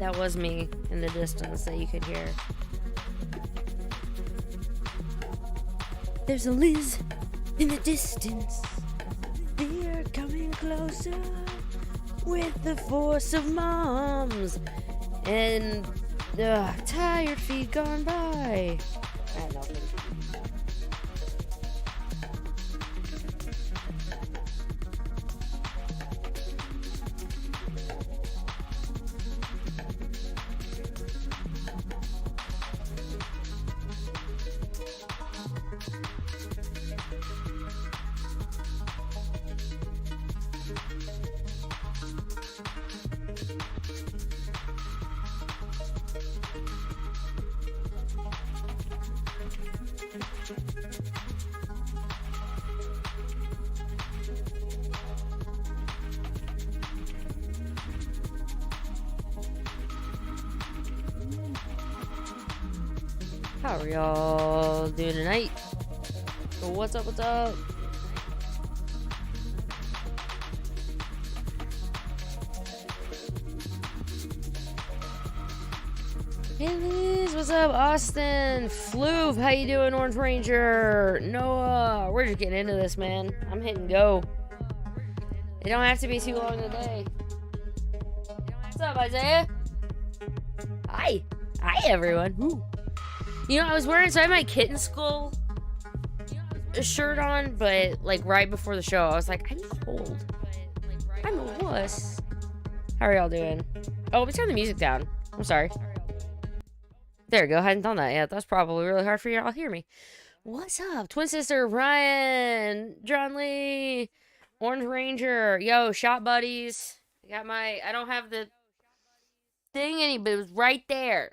that was me in the distance that you could hear. There's a Liz in the distance. They're coming closer with the force of moms and tired feet gone by. I don't know. How are y'all doing tonight? What's up, what's up? Hey Liz, what's up? Austin, Floof, how you doing? Orange Ranger, Noah, we're just getting into this, man. I'm hitting go. It don't have to be too long today. What's up, Isaiah? Hi. Hi, everyone. Ooh. You know, I was wearing, so I had my Kitten Skull shirt on, but, like, right before the show, I was like, I'm cold. I'm a wuss. How are y'all doing? Oh, let me turn the music down. I'm sorry. There we go. I hadn't done that yet. That's probably really hard for y'all to hear me. What's up? Twin sister, Ryan, John Lee, Orange Ranger. Yo, shot buddies. I don't have the thing but it was right there.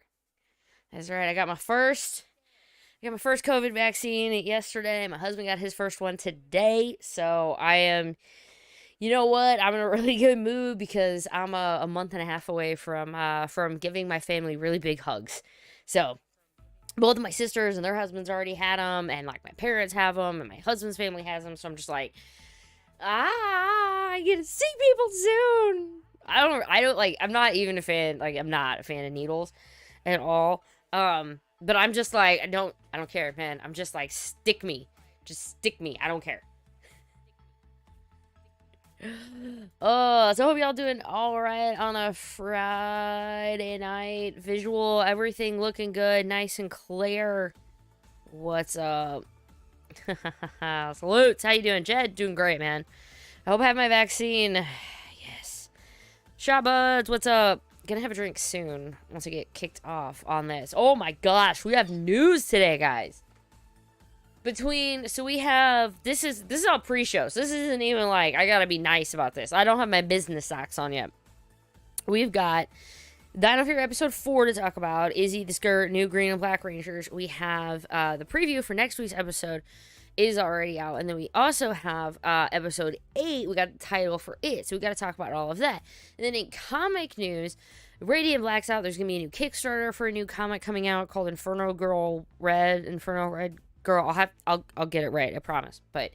That's right. I got my first COVID vaccine yesterday. My husband got his first one today. So I am, you know what? I'm in a really good mood because I'm a month and a half away from giving my family really big hugs. So both of my sisters and their husbands already had them, and like my parents have them, and my husband's family has them. So I'm just like, I get to see people soon. I don't like. I'm not even a fan. Like, I'm not a fan of needles at all. But I'm just like, I don't care, man. I'm just like, stick me. Just stick me. I don't care. So I hope y'all doing alright on a Friday night. Visual, everything looking good, nice and clear. What's up? Salutes. How you doing, Jed? Doing great, man. I hope I have my vaccine. Yes. Shot buds, what's up? Gonna have a drink soon once I get kicked off on this. Oh my gosh, we have news today, guys. So we have, this is all pre-show, so this isn't even like, I gotta be nice about this. I don't have my business socks on yet. We've got Dino Fury episode 4 to talk about. Izzy the Skirt, new Green and Black Rangers. We have the preview for next week's episode is already out. And then we also have episode 8. We got the title for it. So we got to talk about all of that. And then in comic news, Radiant Black's out. There's going to be a new Kickstarter for a new comic coming out called Inferno Girl Red. Inferno Red Girl. I'll get it right. I promise. But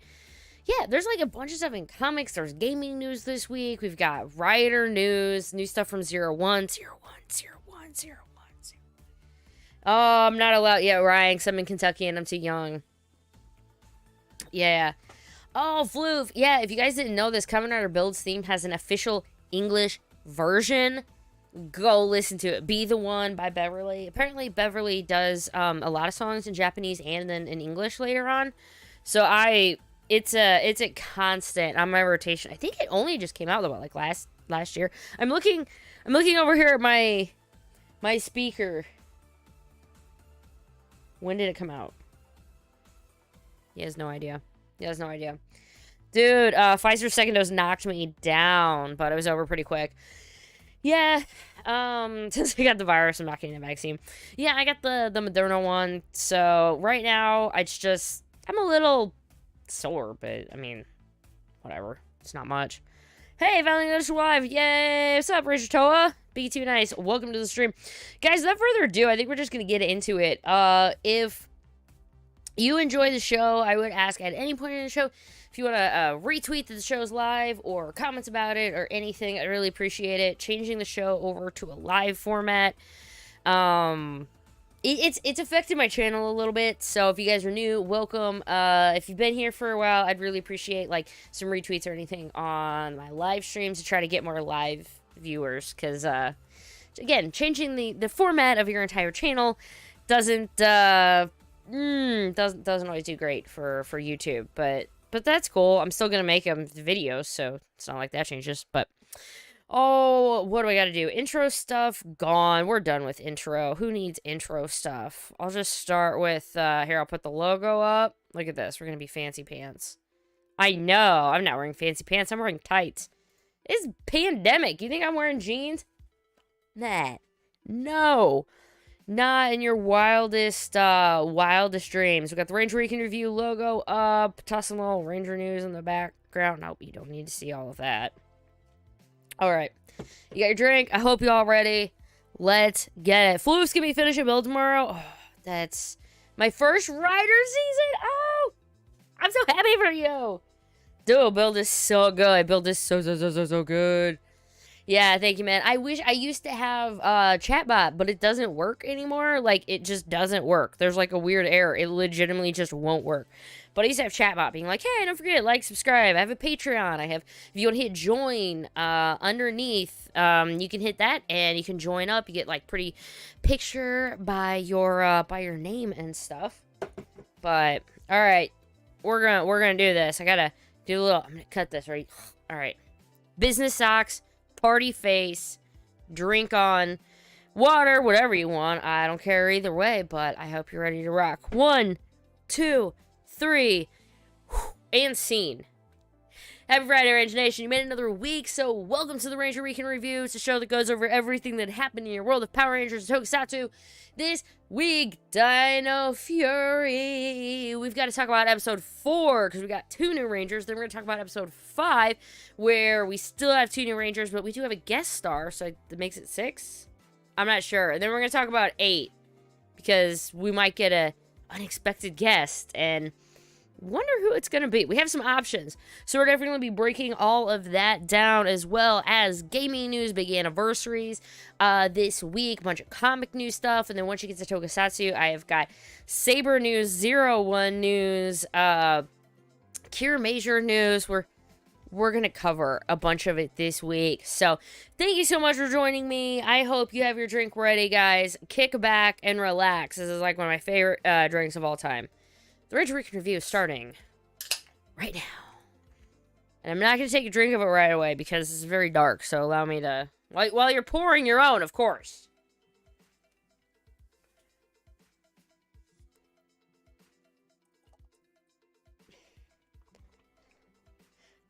yeah, there's like a bunch of stuff in comics. There's gaming news this week. We've got Rider news. New stuff from 01. Oh, I'm not allowed yet, Ryan, because I'm in Kentucky and I'm too young. Yeah. Oh, Floof. Yeah, if you guys didn't know this, Kamen Rider Builds theme has an official English version. Go listen to it. Be the One by Beverly. Apparently, Beverly does a lot of songs in Japanese and then in English later on. So it's a constant on my rotation. I think it only just came out though, like last year. I'm looking over here at my speaker. When did it come out? He has no idea. Dude, Pfizer's second dose knocked me down, but it was over pretty quick. Yeah, since I got the virus, I'm not getting the vaccine. Yeah, I got the Moderna one, so right now, I'm a little sore, but, I mean, whatever. It's not much. Hey, Valentine Live, yay! What's up, Rachel Toa? Be2 Nice, welcome to the stream. Guys, without further ado, I think we're just gonna get into it. If you enjoy the show, I would ask at any point in the show, If you want to retweet that the show's live or comments about it or anything, I really appreciate it. Changing the show over to a live format. It's affected my channel a little bit, so if you guys are new, welcome. If you've been here for a while, I'd really appreciate like some retweets or anything on my live streams to try to get more live viewers, because again, changing the format of your entire channel doesn't always do great for YouTube, but that's cool. I'm still gonna make videos, so it's not like that changes. But oh, what do I gotta do? Intro stuff gone. We're done with intro. Who needs intro stuff? I'll just start with here. I'll put the logo up. Look at this. We're gonna be fancy pants. I know. I'm not wearing fancy pants. I'm wearing tights. It's pandemic. You think I'm wearing jeans? Nah. No. Not in your wildest dreams. We got the Ranger Weekend Review logo up. Toss some little Ranger news in the background. Nope, you don't need to see all of that. Alright. You got your drink. I hope you all ready. Let's get it. Floof's gonna be finishing build tomorrow. Oh, that's my first Rider season. Oh! I'm so happy for you. Dude, build is so good. Build is so good. Yeah, thank you, man. I wish I used to have chatbot, but it doesn't work anymore. Like, it just doesn't work. There's like a weird error. It legitimately just won't work. But I used to have chatbot being like, hey, don't forget, like, subscribe. I have a Patreon. If you want to hit join underneath, you can hit that and you can join up. You get like pretty picture by your name and stuff. But all right, we're gonna do this. I gotta do a little. I'm gonna cut this right. All right, business socks. Party face, drink on, water, whatever you want. I don't care either way, but I hope you're ready to rock. 1, 2, 3, and scene. Happy Friday, Ranger Nation. You made another week, so welcome to the Ranger Weekend Review. It's a show that goes over everything that happened in your world of Power Rangers and Tokusatsu. This week, Dino Fury. We've got to talk about episode 4, because we got 2 new Rangers. Then we're going to talk about episode 5, where we still have 2 new Rangers, but we do have a guest star, so that makes it 6? I'm not sure. And then we're going to talk about 8, because we might get a unexpected guest, and wonder who it's going to be. We have some options. So we're definitely going to be breaking all of that down, as well as gaming news, big anniversaries this week, a bunch of comic news stuff. And then once you get to Tokusatsu, I have got Saber news, 01 news, Cure Major news. We're going to cover a bunch of it this week. So thank you so much for joining me. I hope you have your drink ready, guys. Kick back and relax. This is like one of my favorite drinks of all time. The Ranger Weekend Review is starting right now. And I'm not going to take a drink of it right away because it's very dark, so allow me to... While you're pouring your own, of course.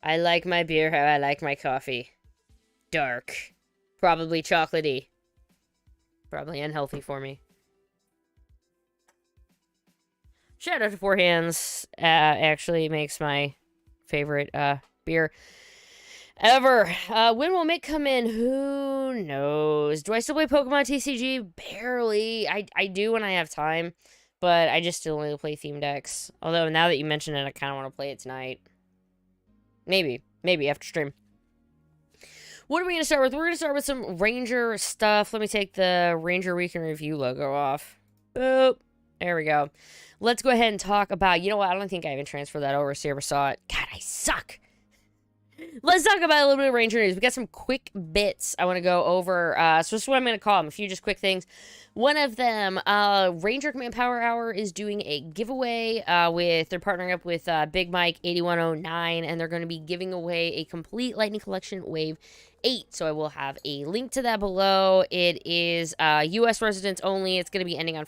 I like my beer how I like my coffee. Dark. Probably chocolatey. Probably unhealthy for me. Shout out to Four Hands, actually makes my favorite beer ever. When will Mick come in? Who knows? Do I still play Pokemon TCG? Barely. I do when I have time, but I just still only play theme decks. Although now that you mention it, I kind of want to play it tonight. Maybe after stream. What are we going to start with? We're going to start with some Ranger stuff. Let me take the Ranger Weekend Review logo off. Boop. There we go. Let's go ahead and talk about, you know what, I don't think I even transferred that over so you ever saw it. God, I suck. Let's talk about a little bit of Ranger news. We got some quick bits I want to go over. So this is what I'm going to call them, a few just quick things. One of them, Ranger Command Power Hour is doing a giveaway they're partnering up with Big Mike 8109, and they're going to be giving away a complete Lightning Collection Wave 8. So I will have a link to that below. It is U.S. residents only. It's going to be ending on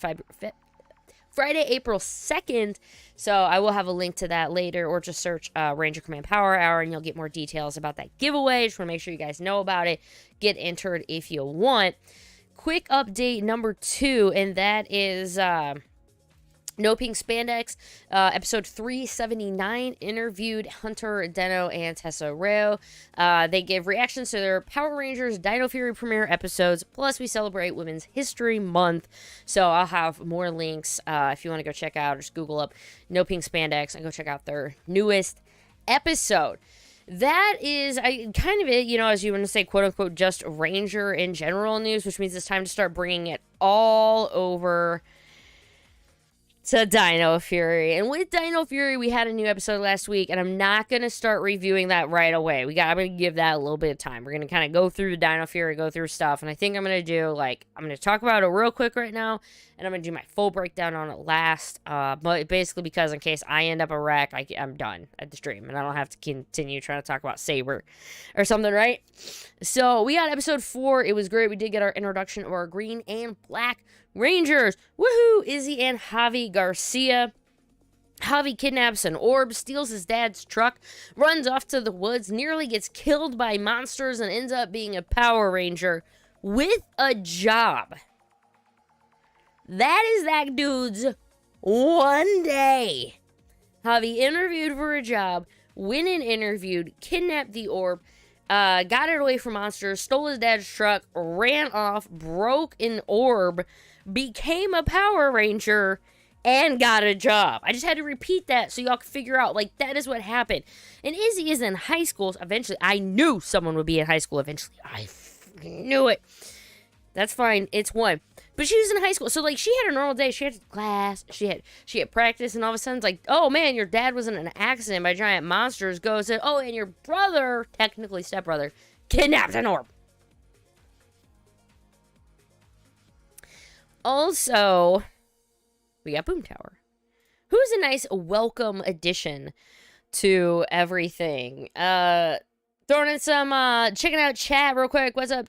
Friday, April 2nd, so I will have a link to that later, or just search Ranger Command Power Hour, and you'll get more details about that giveaway. Just want to make sure you guys know about it. Get entered if you want. Quick update number 2, and that is No Pink Spandex, episode 379, interviewed Hunter, Deno, and Tessa Reo. They give reactions to their Power Rangers Dino Fury premiere episodes, plus we celebrate Women's History Month, so I'll have more links if you want to go check out, just Google up No Pink Spandex and go check out their newest episode. That is, kind of it, you know, as you want to say, quote unquote, just Ranger in general news, which means it's time to start bringing it all over to Dino Fury. And with Dino Fury, we had a new episode last week, and I'm not going to start reviewing that right away. I'm going to give that a little bit of time. We're going to kind of go through Dino Fury, go through stuff, and I think I'm going to do, like, I'm going to talk about it real quick right now, and I'm going to do my full breakdown on it last, but basically because in case I end up a wreck, I'm done at the stream, and I don't have to continue trying to talk about Saber or something, right? So, we got episode 4. It was great. We did get our introduction of our green and black Rangers. Woohoo! Izzy and Javi Garcia. Javi kidnaps an orb, steals his dad's truck, runs off to the woods, nearly gets killed by monsters, and ends up being a Power Ranger with a job. That is that dude's one day. Javi interviewed for a job, went and interviewed, kidnapped the orb, got it away from monsters, stole his dad's truck, ran off, broke an orb, became a Power Ranger, and got a job. I just had to repeat that so y'all can figure out, like, that is what happened. And Izzy is in high school. Eventually, I knew someone would be in high school eventually. I knew it. That's fine. It's one. But she was in high school. So, like, she had a normal day. She had class. She had practice. And all of a sudden, it's like, oh, man, your dad was in an accident by giant monsters. Goes and, oh, and your brother, technically stepbrother, kidnapped an orb. Also, we got Boom Tower, who's a nice welcome addition to everything. Throwing in some, checking out chat real quick. What's up?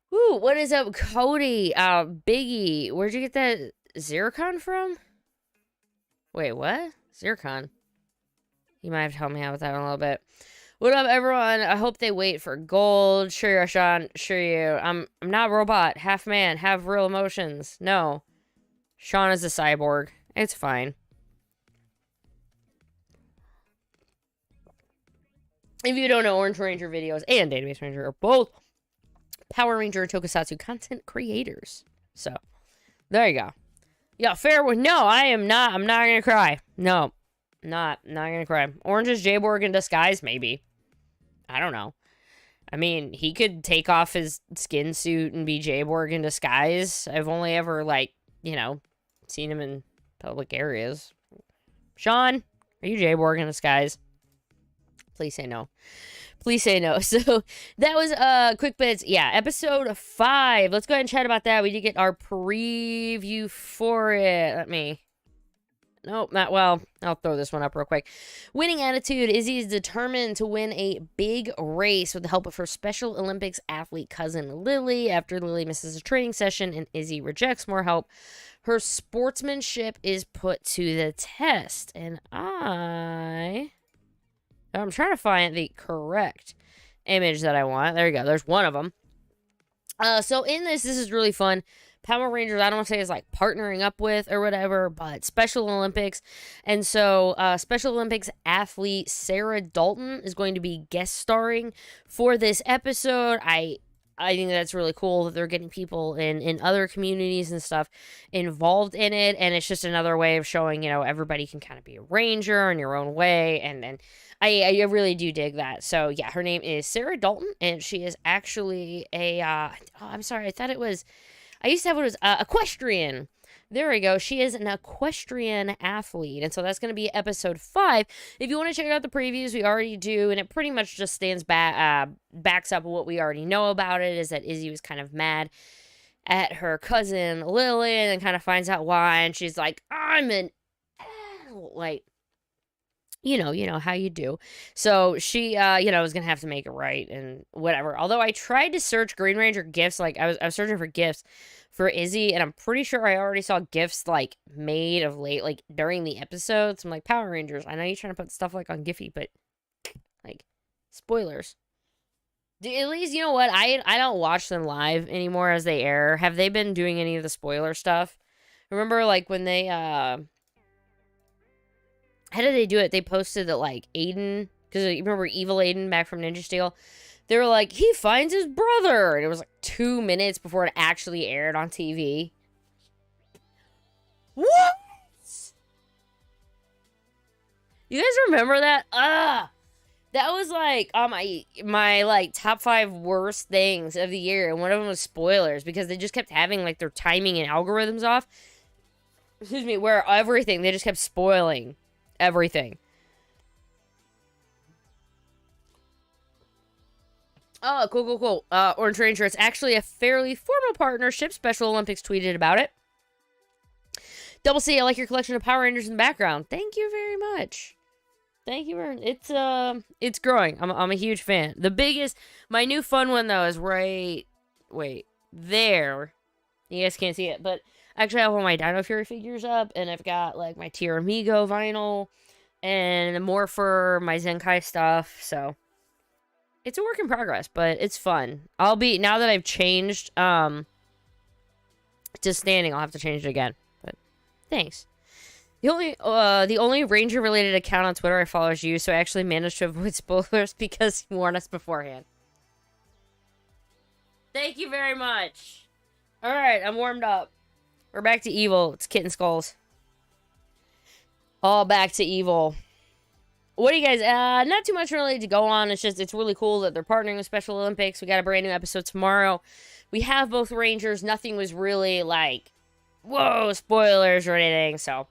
What is up, Cody? Biggie, where'd you get that Zircon from? Wait, what? Zircon? You might have to help me out with that one a little bit. What up, everyone? I hope they wait for gold. Sure you, Sean. Sure you. I'm not a robot. Half man. Have real emotions. No. Sean is a cyborg. It's fine. If you don't know, Orange Ranger videos and Database Ranger are both Power Ranger Tokusatsu content creators. So, there you go. Yeah, fair one. No, I am not. I'm not gonna cry. No. Not gonna cry. Orange is J-Borg in disguise, maybe. I don't know. I mean, he could take off his skin suit and be J-Borg in disguise. I've only ever, like, you know, seen him in public areas. Sean, are you J-Borg in disguise? Please say no. Please say no. So, that was, quick bits. Yeah, episode 5. Let's go ahead and chat about that. We did get our preview for it. Nope, not well. I'll throw this one up real quick. Winning attitude. Izzy is determined to win a big race with the help of her Special Olympics athlete cousin Lily. After Lily misses a training session and Izzy rejects more help, her sportsmanship is put to the test. And I'm trying to find the correct image that I want. There you go. There's one of them. So in this is really fun. Power Rangers, I don't want to say is like partnering up with or whatever, but Special Olympics. And so Special Olympics athlete Sarah Dalton is going to be guest starring for this episode. I think that's really cool that they're getting people in other communities and stuff involved in it. And it's just another way of showing, you know, everybody can kind of be a ranger in your own way. And I really do dig that. So, yeah, her name is Sarah Dalton, and she is actually a, I'm sorry, I used to have what was equestrian. There we go. She is an equestrian athlete. And so that's going to be episode 5. If you want to check out the previews, we already do. And it pretty much just backs up what we already know about it, is that Izzy was kind of mad at her cousin Lily and then kind of finds out why. And she's like, I'm an adult. Like, you know how you do. So she, was going to have to make it right and whatever. Although I tried to search Green Ranger gifts, like I was searching for gifts for Izzy, and I'm pretty sure I already saw gifts like made of late, like during the episodes. I'm like, Power Rangers, I know you're trying to put stuff like on Giphy, but like, spoilers. At least, you know what, I don't watch them live anymore as they air. Have they been doing any of the spoiler stuff? Remember, like, when they, how did they do it? They posted that, like, Aiden, because you remember Evil Aiden back from Ninja Steel? They were like, he finds his brother. And it was like 2 minutes before it actually aired on TV. What? You guys remember that? That was like on my like top 5 worst things of the year, and one of them was spoilers because they just kept having like their timing and algorithms off. Excuse me, where everything they just kept spoiling everything. Oh, cool. Orange Ranger, it's actually a fairly formal partnership. Special Olympics tweeted about it. Double C, I like your collection of Power Rangers in the background. Thank you very much. Thank you very much. It's growing. I'm a huge fan. My new fun one though is right, wait, there. You guys can't see it, but actually I have all my Dino Fury figures up, and I've got like my Tier Amigo vinyl, and more for my Zenkai stuff, so. It's a work in progress, but it's fun. Now that I've changed, to standing, I'll have to change it again, but thanks. The only Ranger-related account on Twitter I follow is you, so I actually managed to avoid spoilers because you warned us beforehand. Thank you very much. Alright, I'm warmed up. We're back to evil. It's Kitten Skulls. All back to evil. What do you guys, not too much really to go on. It's really cool that they're partnering with Special Olympics. We got a brand new episode tomorrow. We have both Rangers. Nothing was really like, whoa, spoilers or anything, so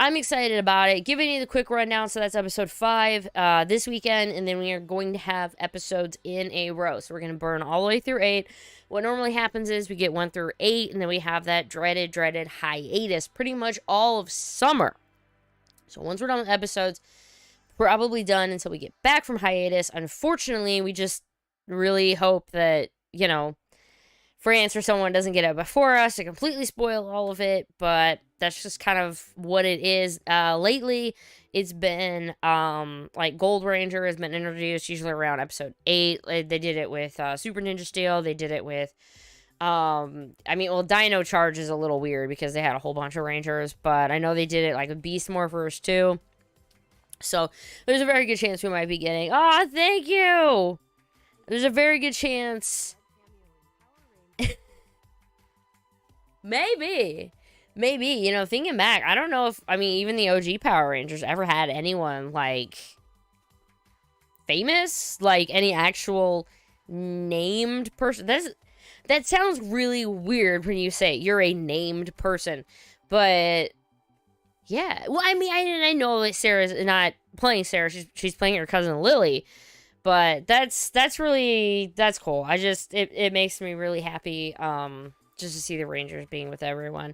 I'm excited about it. Giving you the quick rundown, so that's episode 5 this weekend, and then we are going to have episodes in a row. So we're going to burn all the way through 8. What normally happens is we get 1 through 8, and then we have that dreaded hiatus pretty much all of summer. So once we're done with episodes, probably done until we get back from hiatus. Unfortunately, we just really hope that, you know, France or someone doesn't get it before us to completely spoil all of it, but that's just kind of what it is. Lately, it's been, like, Gold Ranger has been introduced usually around episode 8. They did it with Super Ninja Steel. They did it with, Dino Charge is a little weird because they had a whole bunch of Rangers, but I know they did it, like, with Beast Morphers, too. So, there's a very good chance we might be getting... Oh, thank you! There's a very good chance... Maybe, you know, thinking back, I don't know if, even the OG Power Rangers ever had anyone, like, famous? Like, any actual named person? That sounds really weird when you say you're a named person, but, yeah. Well, I know that Sarah's not playing Sarah, she's playing her cousin Lily, but that's cool. It makes me really happy, just to see the Rangers being with everyone.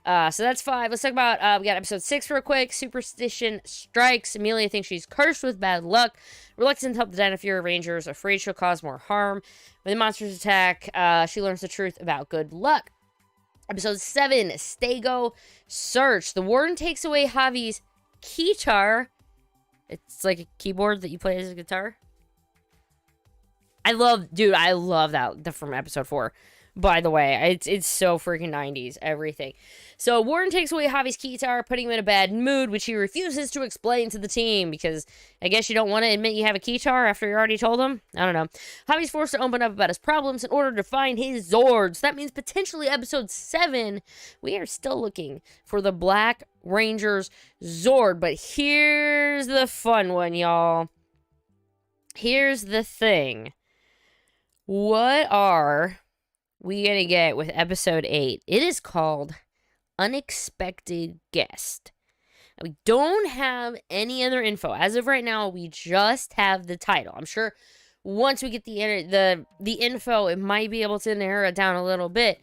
So that's 5. Let's talk about, we got episode 6 real quick. Superstition strikes. Amelia thinks she's cursed with bad luck. Reluctant to help the Dino Fury Rangers. Afraid she'll cause more harm. When the monsters attack, she learns the truth about good luck. Episode 7, Stego Search. The Warden takes away Javi's guitar. It's like a keyboard that you play as a guitar. I love that from episode 4. By the way, it's so freaking 90s, everything. So, Warren takes away Javi's guitar, putting him in a bad mood, which he refuses to explain to the team, because I guess you don't want to admit you have a guitar after you already told him? I don't know. Javi's forced to open up about his problems in order to find his Zords. That means potentially episode 7, we are still looking for the Black Ranger's Zord. But here's the fun one, y'all. Here's the thing. What are we gonna get with episode 8? It is called Unexpected Guest. Now, we don't have any other info. As of right now, we just have the title. I'm sure once we get the info, it might be able to narrow it down a little bit.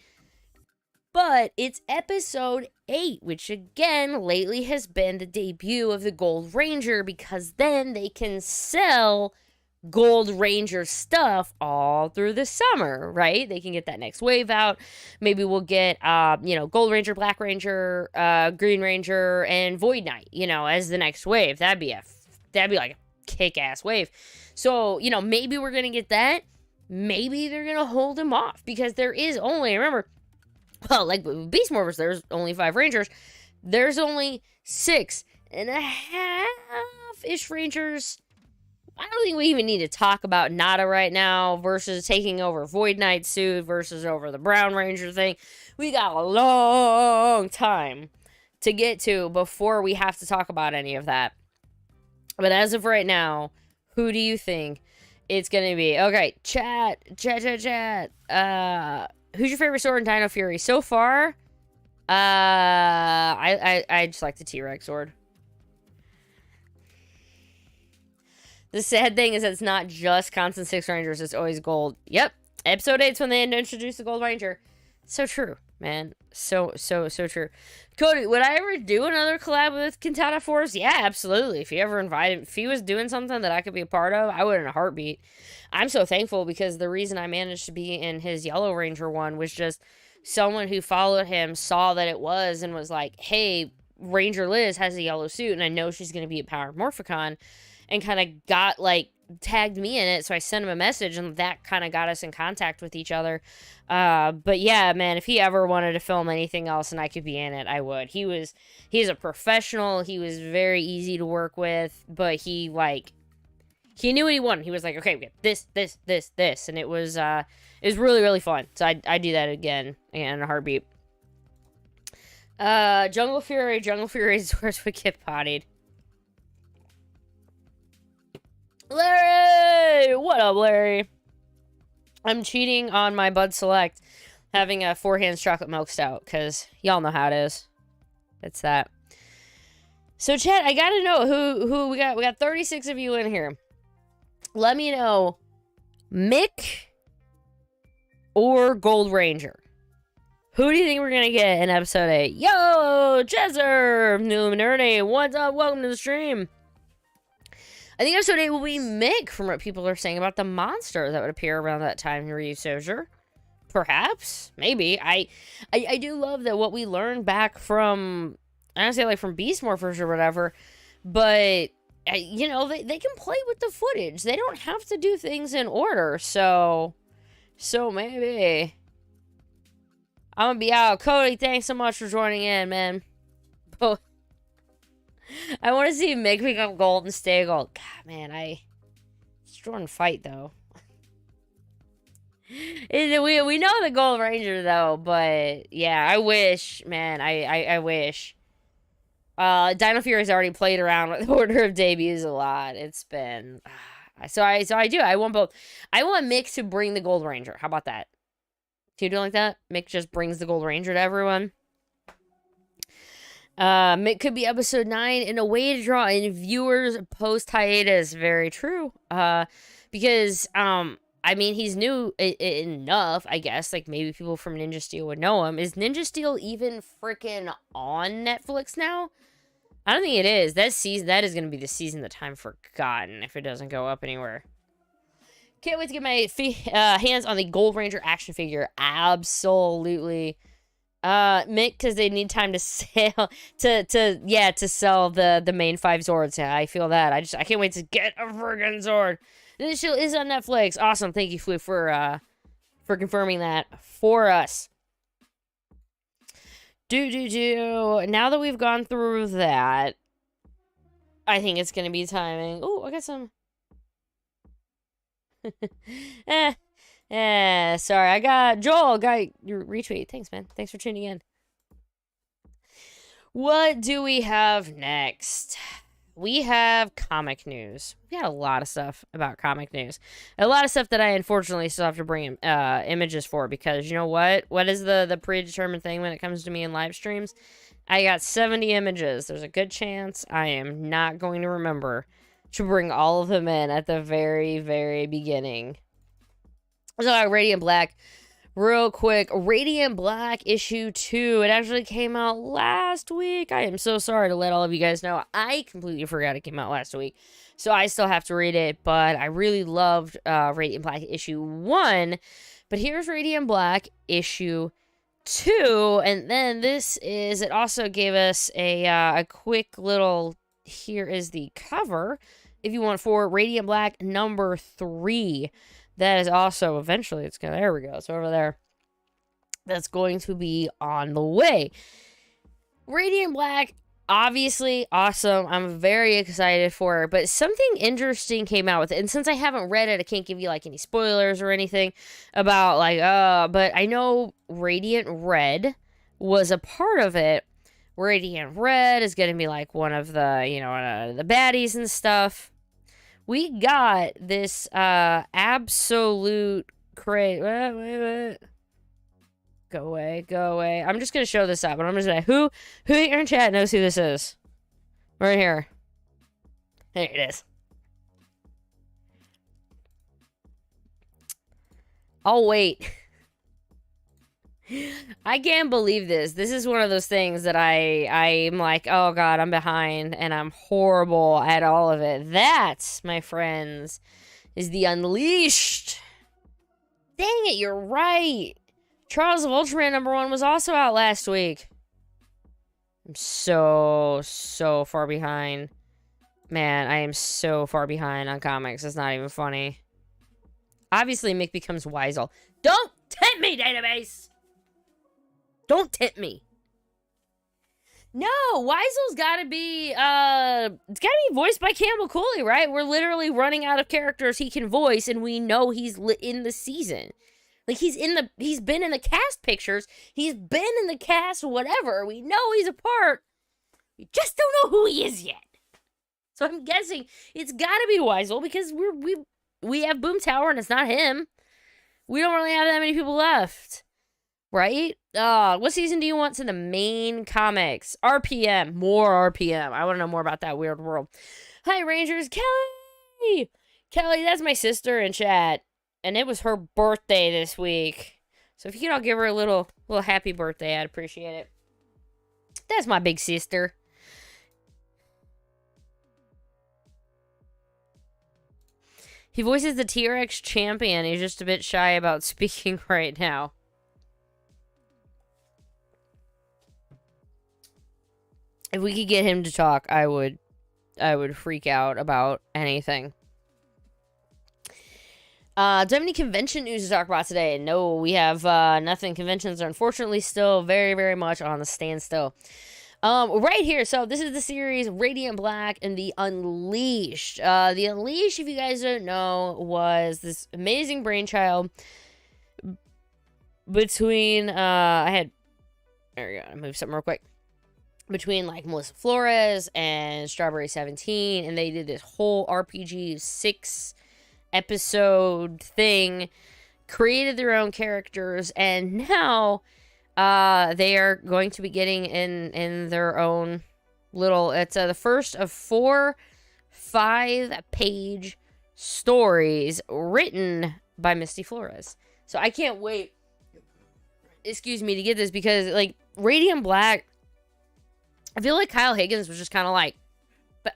But it's episode 8, which again, lately has been the debut of the Gold Ranger, because then they can sell Gold Ranger stuff all through the summer, right? They can get that next wave out. Maybe we'll get, Gold Ranger, Black Ranger, Green Ranger, and Void Knight, as the next wave. That'd be like a kick-ass wave. So, maybe we're gonna get that. Maybe they're gonna hold them off, because there is only, remember, well, like Beast Morphers, there's only 5 Rangers. There's only 6.5-ish Rangers. I don't think we even need to talk about Nada right now versus taking over Void Knight suit versus over the Brown Ranger thing. We got a long time to get to before we have to talk about any of that. But as of right now, who do you think it's gonna be? Okay, chat. Who's your favorite sword in Dino Fury so far? I just like the T-Rex sword. The sad thing is that it's not just constant 6 Rangers, it's always gold. Yep. Episode 8's when they introduced the Gold Ranger. So true, man. So true. Cody, would I ever do another collab with Quintana Force? Yeah, absolutely. If he ever invited, if he was doing something that I could be a part of, I would in a heartbeat. I'm so thankful because the reason I managed to be in his Yellow Ranger one was just someone who followed him saw that it was and was like, hey, Ranger Liz has a yellow suit and I know she's going to be a Power Morphicon, and kind of got, like, tagged me in it, so I sent him a message, and that kind of got us in contact with each other. But yeah, man, if he ever wanted to film anything else and I could be in it, I would. He's a professional, he was very easy to work with, but he knew what he wanted. He was like, okay, we got this, and it was really, really fun. So I'd do that again in a heartbeat. Jungle Fury is where we get pottied. Larry! What up, Larry? I'm cheating on my Bud Select, having a 4 Hands chocolate milk stout, because y'all know how it is. It's that. So, chat, I gotta know who we got. We got 36 of you in here. Let me know, Mick or Gold Ranger? Who do you think we're gonna get in episode 8? Yo, Jezzer, New Nerdy, what's up? Welcome to the stream. I think episode 8 will be Mick, from what people are saying about the monster that would appear around that time in Ryu Soja. Perhaps. Maybe. I do love that what we learned back from, I don't say like from Beast Morphers or whatever, but, you know, they can play with the footage. They don't have to do things in order, so maybe. I'm gonna be out. Cody, thanks so much for joining in, man. I want to see Mick become gold and stay gold. God, man, it's Jordan fight, though. we know the Gold Ranger, though, but, yeah, I wish, man, I wish. Dino Fury's already played around with order of debuts a lot. It's been... So I do. I want both. I want Mick to bring the Gold Ranger. How about that? Do you do like that? Mick just brings the Gold Ranger to everyone. It could be episode 9 in a way to draw in viewers post hiatus. Very true. Because, I mean, he's new enough, I guess. Like, maybe people from Ninja Steel would know him. Is Ninja Steel even freaking on Netflix now? I don't think it is. That is going to be the season that time forgotten if it doesn't go up anywhere. Can't wait to get my hands on the Gold Ranger action figure. Absolutely. Mick, because they need time to sell to sell the main 5 Zords. Yeah, I feel that. I can't wait to get a friggin' Zord. This show is on Netflix. Awesome. Thank you, Flu, for confirming that for us. Now that we've gone through that, I think it's gonna be timing. Oh, I got some. Sorry, I got Joel, your retweet. Thanks, man. Thanks for tuning in. What do we have next? We have comic news. We got a lot of stuff about comic news. A lot of stuff that I unfortunately still have to bring images for, because you know what? What is the predetermined thing when it comes to me in live streams? I got 70 images. There's a good chance I am not going to remember to bring all of them in at the very, very beginning. So, Radiant Black, real quick. Radiant Black issue 2. It actually came out last week. I am so sorry to let all of you guys know. I completely forgot it came out last week. So, I still have to read it. But I really loved Radiant Black issue 1. But here's Radiant Black issue 2. And then it also gave us a quick little, here is the cover, if you want, for Radiant Black number 3. That is also, eventually, there we go. It's over there. That's going to be on the way. Radiant Black, obviously, awesome. I'm very excited for it. But something interesting came out with it. And since I haven't read it, I can't give you, like, any spoilers or anything about, like, but I know Radiant Red was a part of it. Radiant Red is going to be like one of the, you know, the baddies and stuff. We got this absolute crazy. Wait. Go away. I'm just going to show this up, but I'm just going to who here in chat knows who this is? Right here. There it is. Oh, wait. I can't believe this. This is one of those things that I'm like, oh god, I'm behind and I'm horrible at all of it. That, my friends, is the Unleashed. Dang it, you're right. Trials of Ultraman #1 was also out last week. I'm so far behind. Man, I am so far behind on comics. It's not even funny. Obviously, Mick becomes Weisel. Don't tempt me, database! Don't tempt me. No, Weisel's gotta be, it's gotta be voiced by Campbell Cooley, right? We're literally running out of characters he can voice, and we know he's in the season. Like, he's been in the cast pictures, he's been in the cast whatever, we know he's a part, we just don't know who he is yet. So I'm guessing it's gotta be Weisel, because we have Boom Tower, and it's not him. We don't really have that many people left. Right? What season do you want in the main comics? RPM. More RPM. I want to know more about that weird world. Hi, Rangers. Kelly! Kelly, that's my sister in chat. And it was her birthday this week. So if you could all give her a little happy birthday, I'd appreciate it. That's my big sister. He voices the T-Rex champion. He's just a bit shy about speaking right now. If we could get him to talk, I would freak out about anything. Do I have any convention news to talk about today? No, we have nothing. Conventions are unfortunately still very, very much on the standstill. Right here, so this is the series Radiant Black and the Unleashed. The Unleashed, if you guys don't know, was this amazing brainchild between, there we go, I moved something real quick. Between, like, Melissa Flores and Strawberry 17, and they did this whole RPG 6-episode thing, created their own characters, and now they are going to be getting in their own little, it's the first of 4 5-page stories written by Misty Flores. So I can't wait, excuse me, to get this, because, like, Radiant Black, I feel like Kyle Higgins was just kind of like,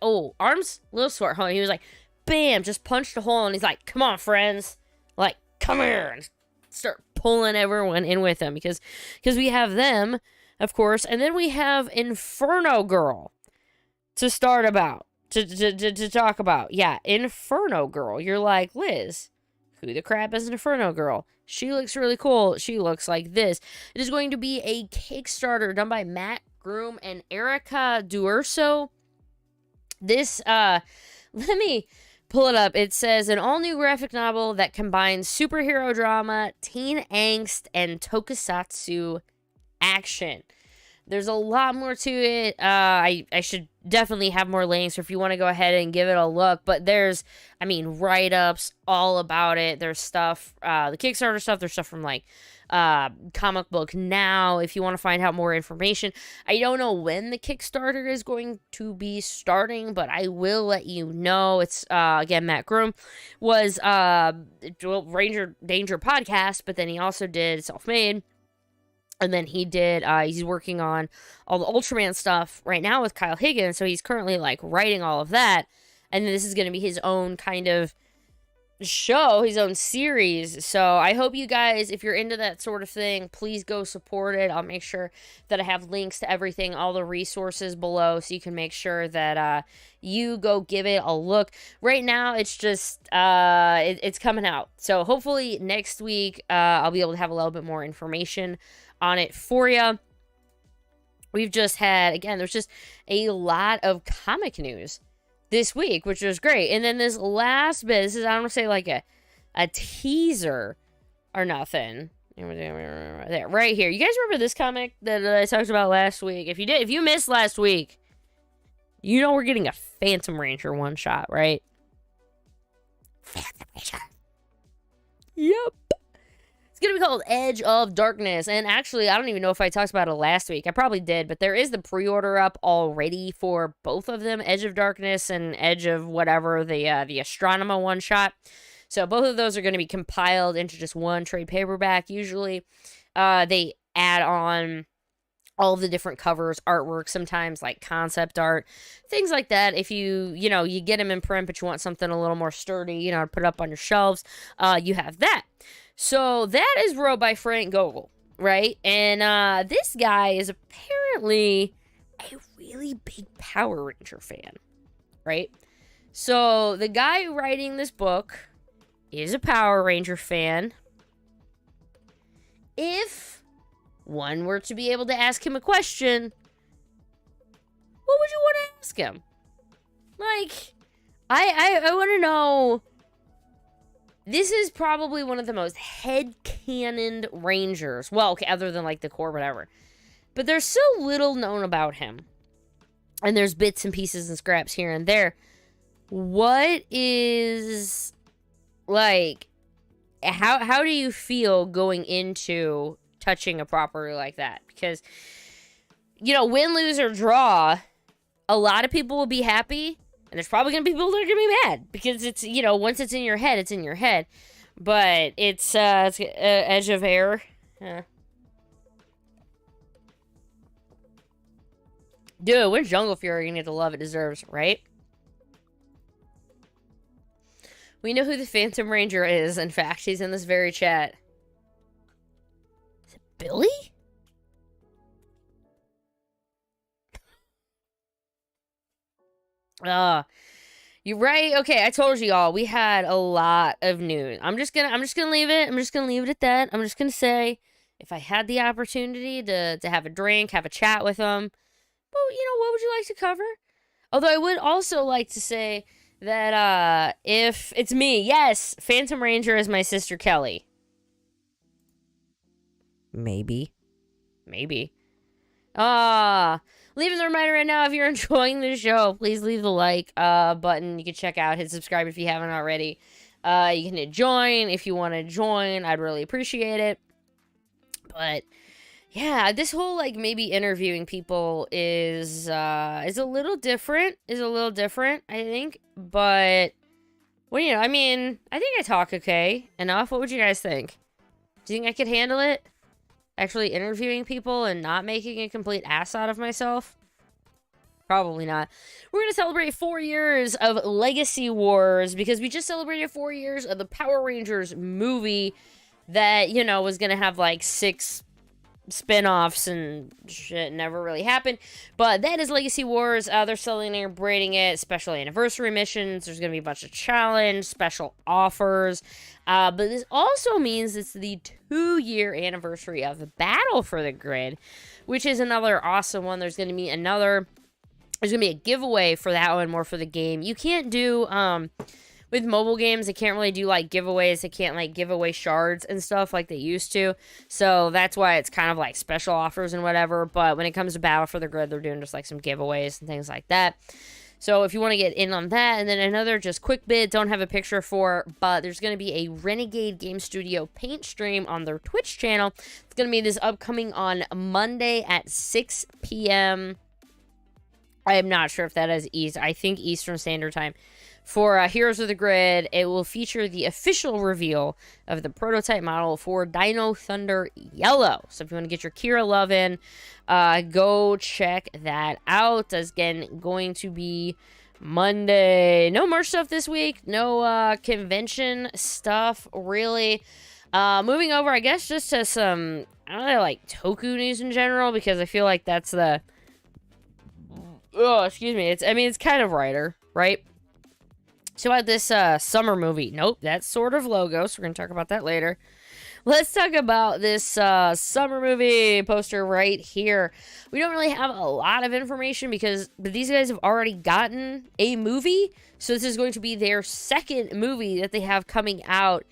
oh, arms a little short, huh? He was like, bam, just punched a hole, and he's like, come on, friends, like, come here, and start pulling everyone in with him, because we have them, of course, and then we have Inferno Girl to start about, to talk about. Yeah, Inferno Girl. You're like, Liz, who the crap is an Inferno Girl? She looks really cool. She looks like this. It is going to be a Kickstarter done by Matt Groom and Erica Duerso. This, let me pull it up. It says, an all-new graphic novel that combines superhero drama, teen angst, and tokusatsu action. There's a lot more to it. I should definitely have more links, or if you want to go ahead and give it a look. But there's, I mean, write-ups all about it. There's stuff, the Kickstarter stuff. There's stuff from, like, Comic Book Now, if you want to find out more information. I don't know when the Kickstarter is going to be starting, but I will let you know. It's, again, Matt Groom was, Ranger Danger podcast, but then he also did Self-Made. And then he did, he's working on all the Ultraman stuff right now with Kyle Higgins, so he's currently, like, writing all of that, and then this is going to be his own kind of show, his own series. So I hope you guys, if you're into that sort of thing, please go support it. I'll make sure that I have links to everything, all the resources below, so you can make sure that you go give it a look. Right now, it's just, it's coming out. So hopefully next week, I'll be able to have a little bit more information on it for you. We've just had, again, there's just a lot of comic news this week, which was great. And then this last bit, this is, I don't want to say like a teaser or nothing. There, right here. You guys remember this comic that I talked about last week? If you missed last week, you know we're getting a Phantom Ranger one-shot, right? Phantom Ranger. Yep. It's going to be called Edge of Darkness. And actually, I don't even know if I talked about it last week. I probably did, but there is the pre-order up already for both of them, Edge of Darkness and Edge of whatever, the Astronema one-shot. So both of those are going to be compiled into just one trade paperback. Usually, they add on all the different covers, artwork, sometimes like concept art, things like that. If you get them in print, but you want something a little more sturdy, to put up on your shelves, you have that. So that is wrote by Frank Gogol, right? And this guy is apparently a really big Power Ranger fan, right? So the guy writing this book is a Power Ranger fan. If one were to be able to ask him a question, what would you want to ask him? Like, I want to know. This is probably one of the most headcanoned Rangers. Well, okay, other than like the core, whatever. But there's so little known about him. And there's bits and pieces and scraps here and there. What is, like, how do you feel going into touching a property like that? Because, win, lose, or draw, a lot of people will be happy. And there's probably going to be people that are going to be mad. Because it's, once it's in your head, it's in your head. But it's Edge of Air. Dude, when's Jungle Fury going to get the love it deserves, right? We know who the Phantom Ranger is. In fact, he's in this very chat. Is it Billy? You're right. Okay, I told you all we had a lot of news. I'm just gonna leave it. I'm just gonna leave it at that. I'm just gonna say, if I had the opportunity to have a drink, have a chat with them, well, what would you like to cover? Although I would also like to say that if it's me, yes, Phantom Ranger is my sister Kelly. Maybe. Leaving the reminder right now, if you're enjoying the show, please leave the like button. You can check out, hit subscribe if you haven't already. You can hit join if you want to join. I'd really appreciate it. But yeah, this whole maybe interviewing people is a little different. I think. But well, I think I talk okay enough. What would you guys think? Do you think I could handle it? Actually interviewing people and not making a complete ass out of myself? Probably not. We're going to celebrate 4 years of Legacy Wars because we just celebrated 4 years of the Power Rangers movie that, was going to have 6 spin-offs and shit never really happened. But that is Legacy Wars. They're celebrating it. Special anniversary missions. There's going to be a bunch of challenge, special offers. But this also means it's the 2-year anniversary of the Battle for the Grid, which is another awesome one. There's going to be a giveaway for that one, more for the game. You can't do, with mobile games, they can't really do, giveaways. They can't, give away shards and stuff like they used to. So that's why it's kind of, special offers and whatever. But when it comes to Battle for the Grid, they're doing just, some giveaways and things like that. So if you want to get in on that, and then another just quick bit, don't have a picture for, but there's going to be a Renegade Game Studio paint stream on their Twitch channel. It's going to be this upcoming on Monday at 6 p.m. I am not sure if that is I think Eastern Standard Time. For Heroes of the Grid, it will feature the official reveal of the prototype model for Dino Thunder Yellow. So if you want to get your Kira love in, go check that out. Again, going to be Monday. No merch stuff this week. No convention stuff, really. Moving over, I guess, just to some, I don't know, TOKU news in general, because I feel like that's the... Oh, excuse me. It's kind of Rider, right? So about this summer movie. Nope, that's sort of logo, so we're going to talk about that later. Let's talk about this summer movie poster right here. We don't really have a lot of information but these guys have already gotten a movie. So this is going to be their second movie that they have coming out.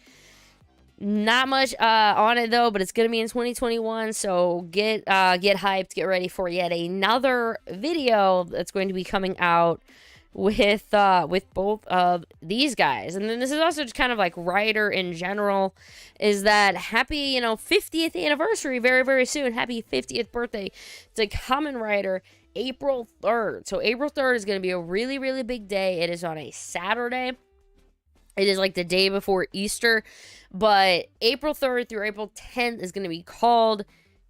Not much on it though, but it's gonna be in 2021. So get hyped, get ready for yet another video that's going to be coming out with both of these guys. And then this is also just kind of like Rider in general, is that happy 50th anniversary very, very soon. Happy 50th birthday to Kamen Rider, April 3rd. So April 3rd is going to be a really, really big day. It is on a Saturday. It is like the day before Easter, but April 3rd through April 10th is going to be called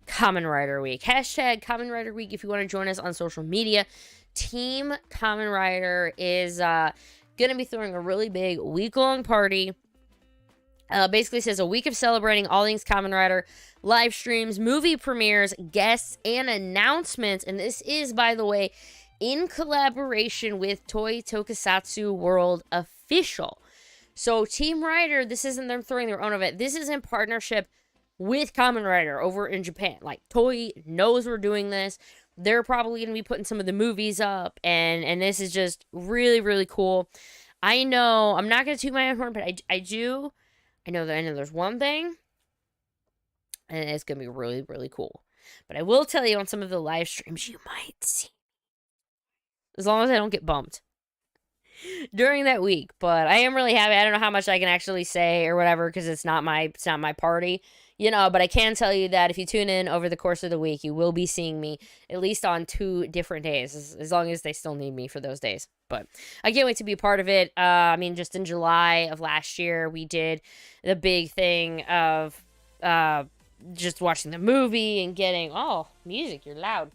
Kamen Rider Week. Hashtag Kamen Rider Week if you want to join us on social media. Team Kamen Rider is going to be throwing a really big week-long party. Basically says a week of celebrating all things Kamen Rider, live streams, movie premieres, guests, and announcements. And this is, by the way, in collaboration with Toei Tokusatsu World Official. So Team Rider, this isn't them throwing their own event. This is in partnership with Kamen Rider over in Japan. Like, Toei knows we're doing this. They're probably going to be putting some of the movies up, and this is just really, really cool. I know, I'm not going to toot my own horn, but I know there's one thing, and it's going to be really, really cool. But I will tell you on some of the live streams you might see, as long as I don't get bumped during that week. But I am really happy. I don't know how much I can actually say or whatever, because it's not my party. But I can tell you that if you tune in over the course of the week, you will be seeing me at least on 2 different days, as long as they still need me for those days. But I can't wait to be a part of it. Just in July of last year, we did the big thing of just watching the movie and getting, music, you're loud.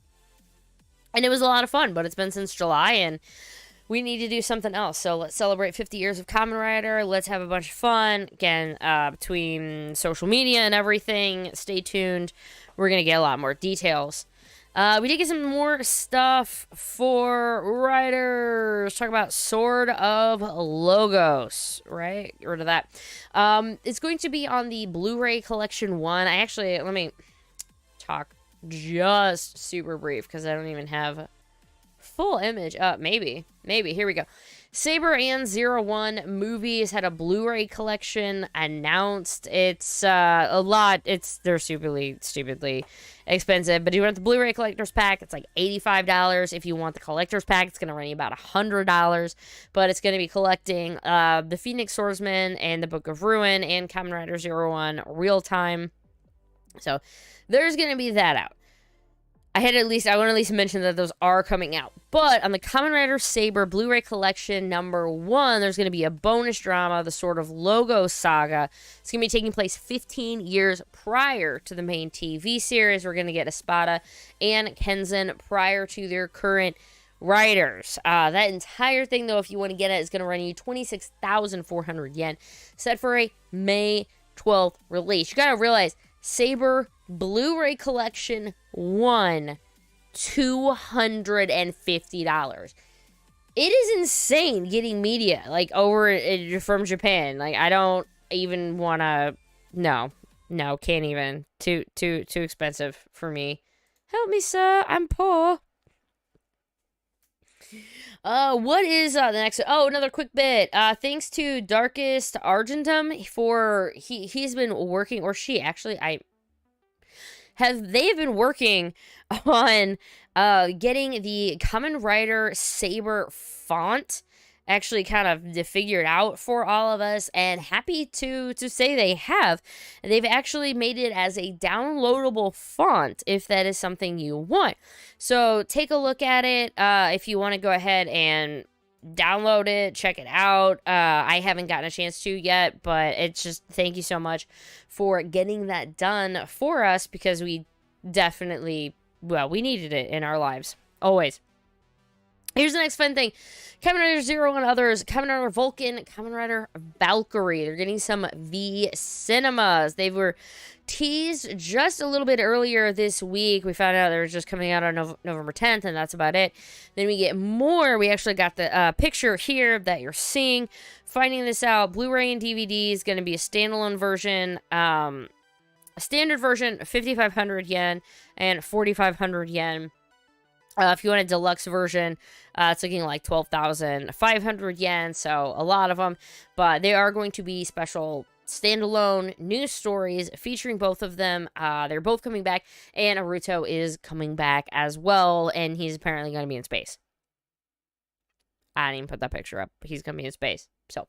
And it was a lot of fun, but it's been since July, and we need to do something else. So let's celebrate 50 years of Kamen Rider. Let's have a bunch of fun. Again, between social media and everything, stay tuned. We're going to get a lot more details. We did get some more stuff for Riders. Talk about Sword of Logos, right? Get rid of that. It's going to be on the Blu-ray Collection 1. Let me talk just super brief, because I don't even have full image. Maybe here we go. Saber and 01 movies had a Blu-ray collection announced. It's a lot. They're stupidly expensive, but if you want the Blu-ray collector's pack, it's like $85. If you want the collector's pack, it's going to run you about $100, but it's going to be collecting the Phoenix Swordsman and the Book of Ruin and Kamen Rider 01 real time. So there's going to be that out. I want to at least mention that those are coming out. But on the Kamen Rider Saber Blu-ray Collection number 1, there's going to be a bonus drama, the Sword of Logos Saga. It's going to be taking place 15 years prior to the main TV series. We're going to get Espada and Kenzen prior to their current riders. That entire thing, though, if you want to get it, is going to run you 26,400 yen. Set for a May 12th release. You got to realize, Saber Blu-ray Collection 1, $250. It is insane getting media like over from Japan. Like, I don't even want to. No, can't even. Too expensive for me. Help me, sir. I'm poor. What is the next? Another quick bit. Thanks to Darkest Argentum for he's been working, or she actually, they've been working on getting the Kamen Rider Saber font actually kind of figured out for all of us, and happy to say they have. They've actually made it as a downloadable font if that is something you want. So take a look at it if you want to go ahead and download it, check it out. I haven't gotten a chance to yet, but it's just thank you so much for getting that done for us, because we definitely, we needed it in our lives. Always. Here's the next fun thing. Kamen Rider 01 and others, Kamen Rider Vulcan, Kamen Rider Valkyrie. They're getting some V cinemas. They were teased just a little bit earlier this week. We found out they were just coming out on November 10th, and that's about it. Then we get more. We actually got the picture here that you're seeing. Finding this out, Blu-ray and DVD is going to be a standalone version. A standard version, 5,500 yen and 4,500 yen. If you want a deluxe version, it's looking like 12,500 yen, so a lot of them. But they are going to be special standalone news stories featuring both of them. They're both coming back, and Naruto is coming back as well, and he's apparently going to be in space. I didn't even put that picture up. He's going to be in space. So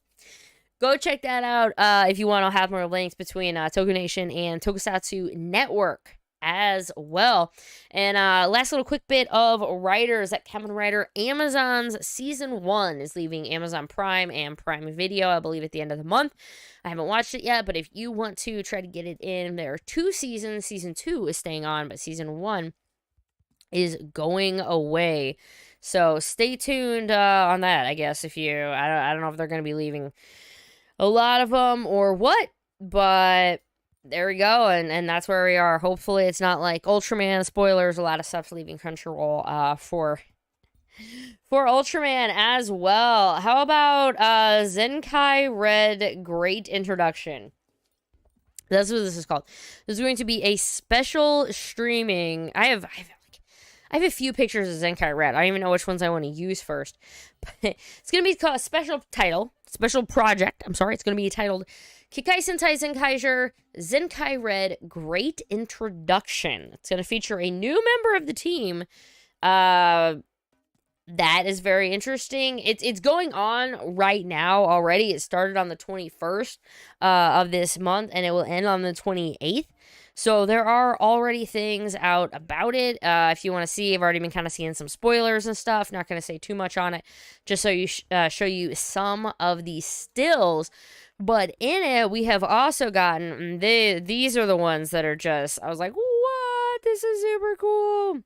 go check that out if you want to have more links between Toku Nation and Tokusatsu Network as well. And last little quick bit of writers at Kamen Rider Amazon's Season 1 is leaving Amazon Prime and Prime Video, I believe, at the end of the month. I haven't watched it yet, but if you want to try to get it in, there are 2 seasons. Season 2 is staying on, but Season 1 is going away. So stay tuned on that, I guess. If you, I don't know if they're going to be leaving a lot of them or what, but there we go, and that's where we are. Hopefully it's not like Ultraman spoilers. A lot of stuff's leaving Crunchyroll for Ultraman as well. How about Zenkai Red Great Introduction? That's what this is called. This is going to be a special streaming. I have a few pictures of Zenkai Red. I don't even know which ones I want to use first. But it's going to be called a special project. I'm sorry. It's going to be titled Kikai Sentai Zenkaiger Zenkai Red Great Introduction. It's going to feature a new member of the team. That is very interesting. It's going on right now already. It started on the 21st of this month, and it will end on the 28th. So there are already things out about it. If you want to see, I've already been kind of seeing some spoilers and stuff. Not going to say too much on it, just so you show you some of the stills. But in it, we have also gotten, these are the ones that are just, I was like, what? This is super cool.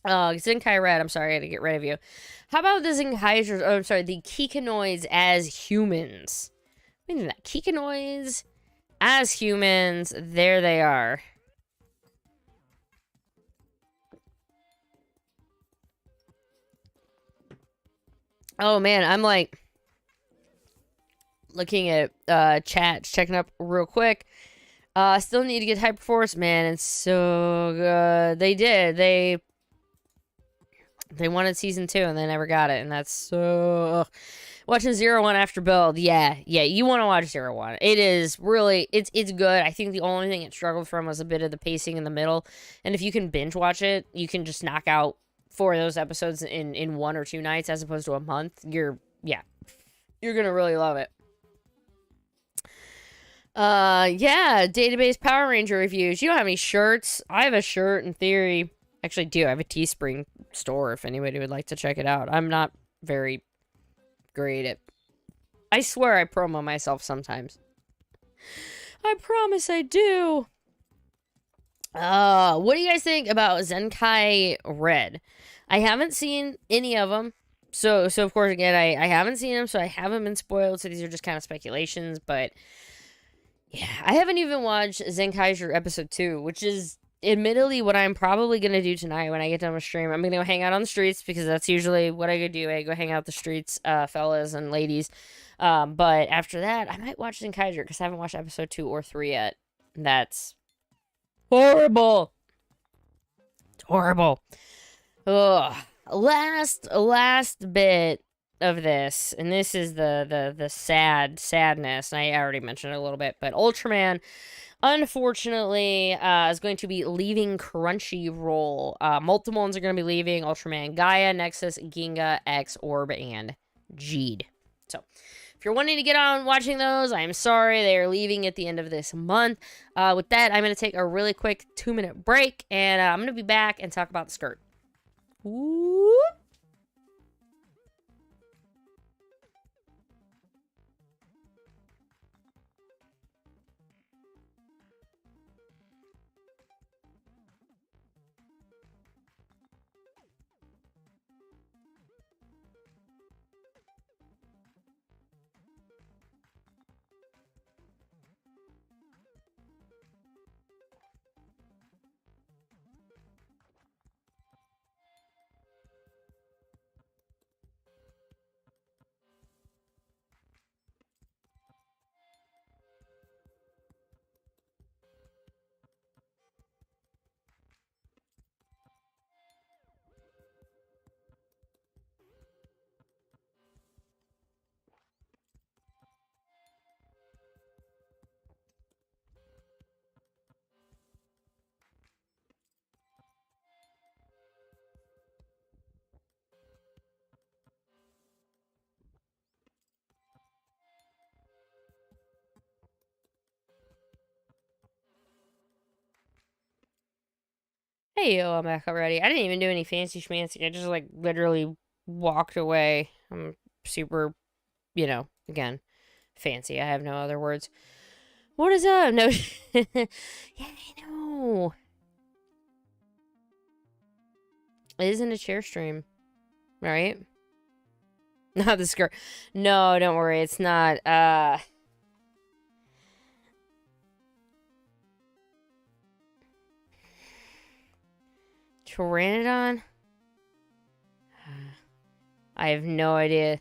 Zenkai Red, I'm sorry, I had to get rid of you. How about the Zenkaiger, oh, I'm sorry, the Kikanoids as humans? I mean, that Kikanoids as humans, there they are. Oh man, I'm like looking at chat, checking up real quick. Still need to get Hyperforce, man. It's so good. They did. They wanted season 2 and they never got it, and that's so. Watching 01 after build, yeah, you want to watch 01. It is really, it's good. I think the only thing it struggled from was a bit of the pacing in the middle, and if you can binge watch it, you can just knock out 4 of those episodes in 1 or 2 nights as opposed to a month. You're gonna really love it. Yeah, database Power Ranger reviews. You don't have any shirts? I have a shirt in theory. Actually, I do. I have a Teespring store if anybody would like to check it out. I'm not very great at... I swear I promo myself sometimes. I promise I do. What do you guys think about Zenkai Red? I haven't seen any of them. So of course, again, I haven't seen them, so I haven't been spoiled. So these are just kind of speculations, but... yeah, I haven't even watched Zenkaiger episode 2, which is admittedly what I'm probably going to do tonight when I get done with stream. I'm going to go hang out on the streets because that's usually what I go do. I go hang out the streets, fellas and ladies. But after that, I might watch Zenkaiger because I haven't watched episode 2 or 3 yet. That's horrible. It's horrible. Ugh. Last bit of this, and this is the sadness, and I already mentioned it a little bit, but Ultraman, unfortunately, is going to be leaving Crunchyroll. Multiple ones are going to be leaving: Ultraman Gaia, Nexus, Ginga, X, Orb, and Jeed. So, if you're wanting to get on watching those, I'm sorry, they are leaving at the end of this month. With that, I'm going to take a really quick 2-minute break, and I'm going to be back and talk about the skirt. Whoop. Hey, yo, I'm back already. I didn't even do any fancy schmancy. I just, like, literally walked away. I'm super, again, fancy. I have no other words. What is up? No. Yeah, I know. It isn't a chair stream, right? Not the skirt. No, don't worry. It's not. Pteranodon? I have no idea.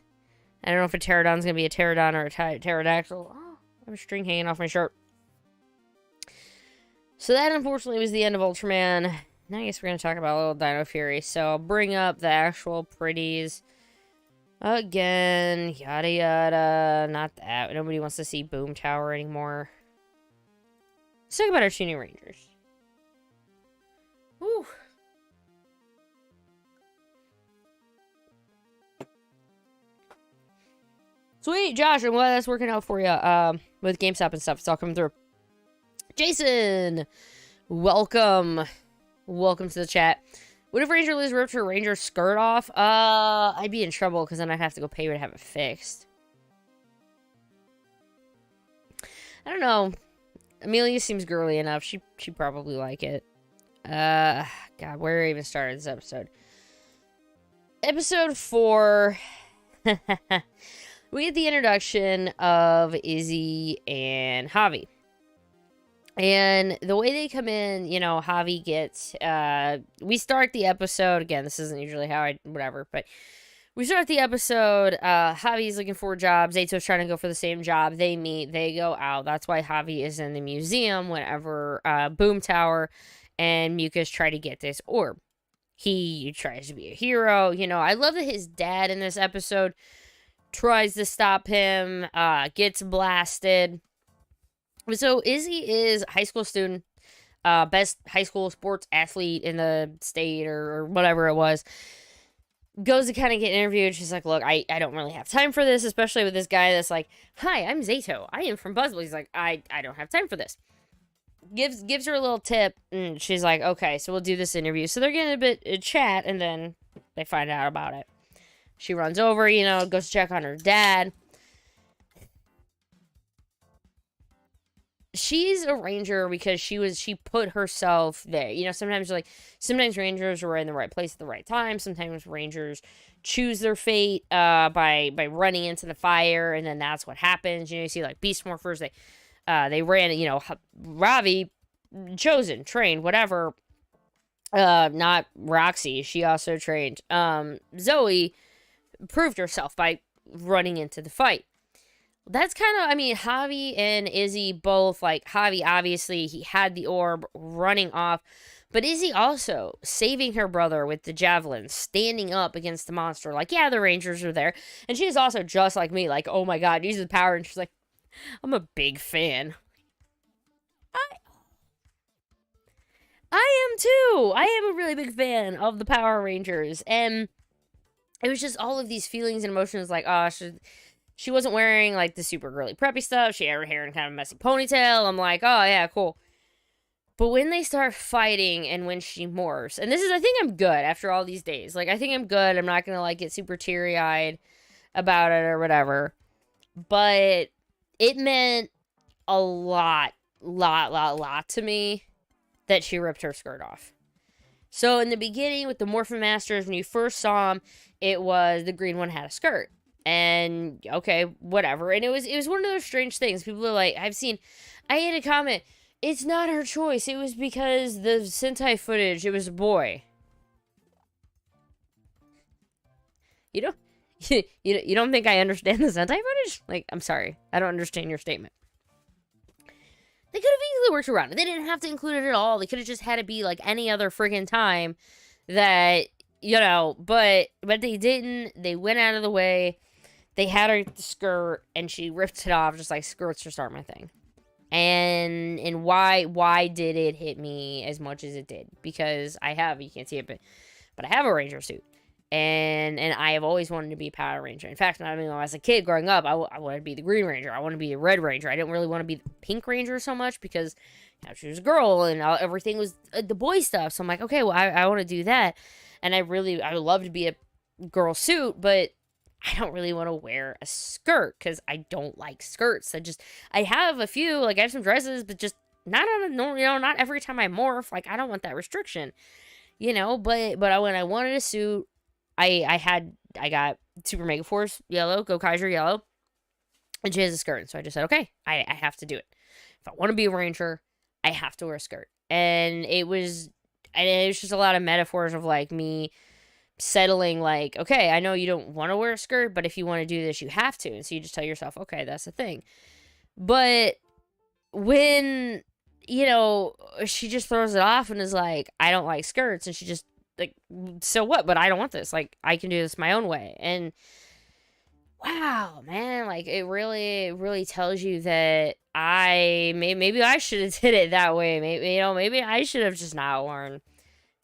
I don't know if a pterodon's gonna be a pterodon or a pterodactyl. Oh, I have a string hanging off my shirt. So that, unfortunately, was the end of Ultraman. Now I guess we're gonna talk about a little Dino Fury. So I'll bring up the actual pretties. Again, yada yada. Not that. Nobody wants to see Boom Tower anymore. Let's talk about our tuning rangers. Whew. Sweet, Josh, I'm glad that's working out for you with GameStop and stuff. It's all coming through. Jason, welcome. Welcome to the chat. What if Ranger Liz ripped her Ranger skirt off? I'd be in trouble because then I'd have to go pay her to have it fixed. I don't know. Amelia seems girly enough. She'd probably like it. God, where even started this episode? Episode 4. We get the introduction of Izzy and Javi. And the way they come in, Javi gets, we start the episode, again, this isn't usually how whatever, but we start the episode, Javi's looking for a job, Zeto's trying to go for the same job, they meet, they go out, that's why Javi is in the museum whenever, Boom Tower and Mucus try to get this orb. He tries to be a hero, I love that his dad in this episode tries to stop him, gets blasted. So Izzy is a high school student, best high school sports athlete in the state or whatever it was. Goes to kind of get interviewed. She's like, look, I don't really have time for this, especially with this guy that's like, hi, I'm Zeto. I am from Buzzwell. He's like, I don't have time for this. Gives her a little tip, and she's like, okay, so we'll do this interview. So they're getting a chat, and then they find out about it. She runs over, goes to check on her dad. She's a ranger because she put herself there. Sometimes rangers are in the right place at the right time. Sometimes rangers choose their fate by running into the fire, and then that's what happens. You see like beast morphers, they ran, Ravi, chosen, trained, whatever. Not Roxy, she also trained. Zoe proved herself by running into the fight. That's kind of, Javi and Izzy both, Javi, obviously, he had the orb running off, but Izzy also saving her brother with the javelin, standing up against the monster, yeah, the rangers are there, and she's also just like me, oh my god, use the power, and she's like, I'm a big fan. I am too! I am a really big fan of the Power Rangers, and it was just all of these feelings and emotions, she wasn't wearing, the super girly preppy stuff. She had her hair in kind of a messy ponytail. I'm like, oh, yeah, cool. But when they start fighting and when she morphs, and I think I'm good after all these days. I think I'm good. I'm not going to, get super teary-eyed about it or whatever. But it meant a lot to me that she ripped her skirt off. So in the beginning with the Morphin Masters, when you first saw them, it was the green one had a skirt. And, okay, whatever. And it was one of those strange things. People are like, I had a comment, it's not her choice. It was because the Sentai footage, it was a boy. You don't think I understand the Sentai footage? I'm sorry. I don't understand your statement. They could have easily worked around it. They didn't have to include it at all. They could have just had it be any other friggin' time that, but they didn't. They went out of the way. They had her skirt, and she ripped it off, just like skirts just aren't my thing. And why did it hit me as much as it did? Because you can't see it, but I have a Ranger suit. And I have always wanted to be a Power Ranger. In fact, as a kid growing up, I wanted to be the Green Ranger. I wanted to be a Red Ranger. I didn't really want to be the Pink Ranger so much because, Now she was a girl, and everything was the boy stuff. So I'm like, okay, well, I want to do that. And I would love to be a girl suit, but I don't really want to wear a skirt because I don't like skirts. I have a few, like I have some dresses, but just not on a normal, not every time I morph. Like I don't want that restriction, but when I wanted a suit, I got Super Mega Force yellow, Zenkaiger yellow, and she has a skirt. So I just said, okay, I have to do it. If I want to be a ranger, I have to wear a skirt. And it was just a lot of metaphors of like me settling, like, okay, I know you don't want to wear a skirt, but if you want to do this, you have to. And so you just tell yourself, okay, that's the thing. But when, she just throws it off and is like, I don't like skirts, and she just, like, so what? But I don't want this. Like, I can do this my own way. And wow, man, like, it really, really tells you that maybe I should have did it that way. Maybe I should have just not worn